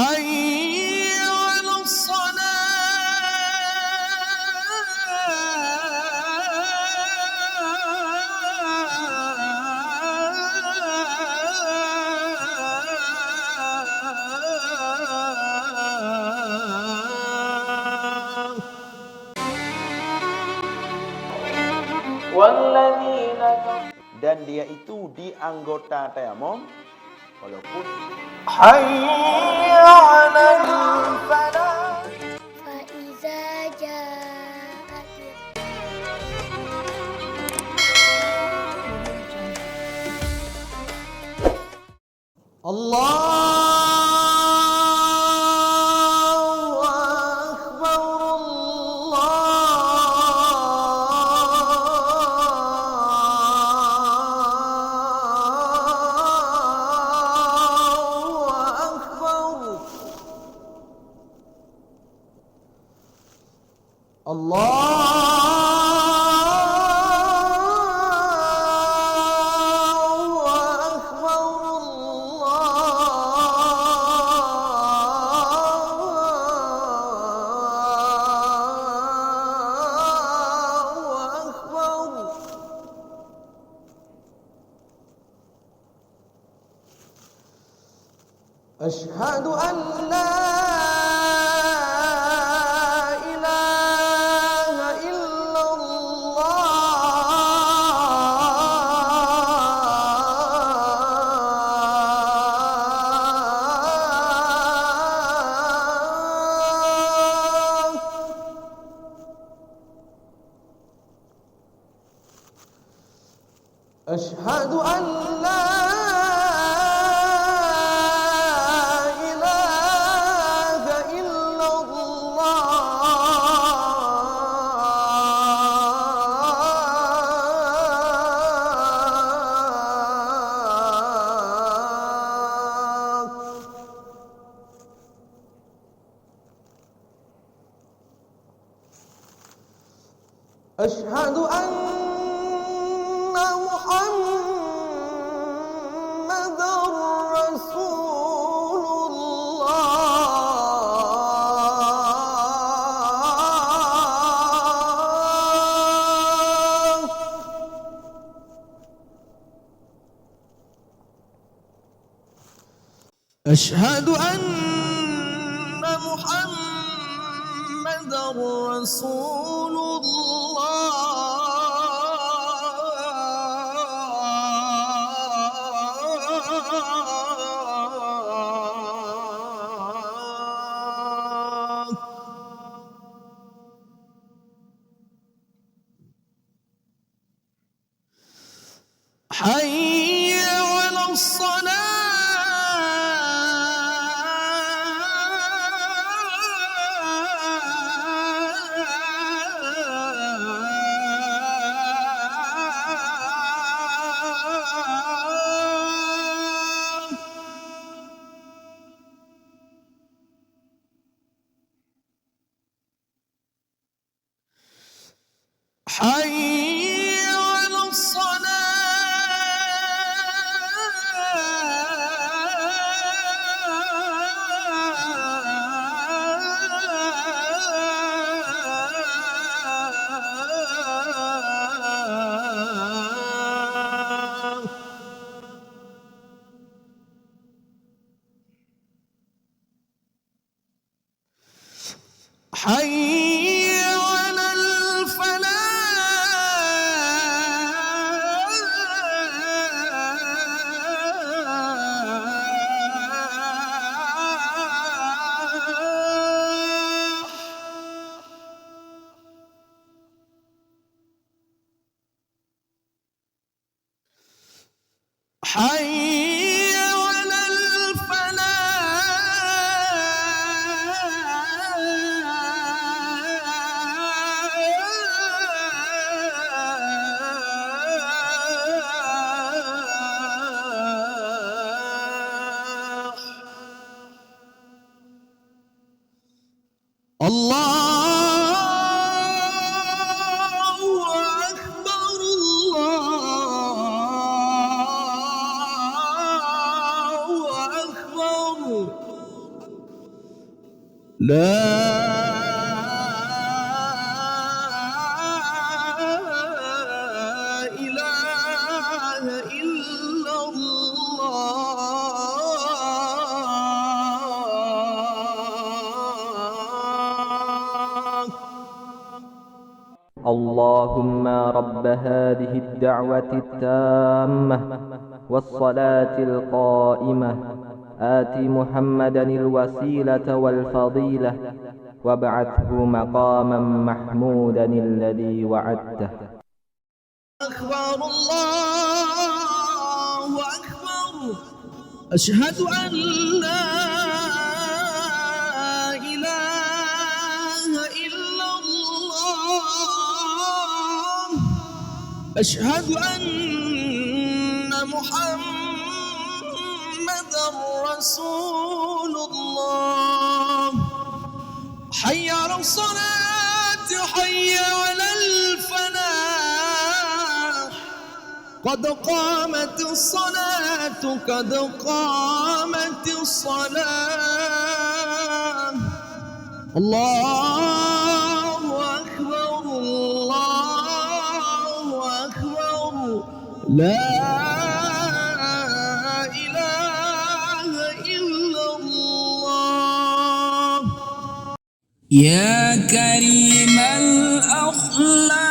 حي على Walladzina, dan dia itu di anggota tayamum walaupun hayya 'alal falah. فإذا جاءت Allahu Akbar, Allahu Akbar. أشهد أن لا إله إلا الله. أشهد أن لا إله إلا الله. أشهد أن محمدًا رسول الله. أشهد أن محمدًا رسول الله. حي على الصلاة. حي على الصلاة. حي على الفلاح. حي على الفلاح. الله أكبر، الله أكبر. لا إله إلا الله. اللهم رب هذه الدعوة التامة والصلاة القائمة آت محمدا الوسيلة والفضيلة وابعثه مقاما محمودا الذي وعدته. أكبر الله أكبر. أشهد أن لا إله إلا الله. أشهد أن محمدا رسول الله. حي على الصلاة حي على الفلاح. قد قامت الصلاة قد قامت الصلاة. الله أكبر الله أكبر. لا إله إلا الله. يا كريم الأخلاق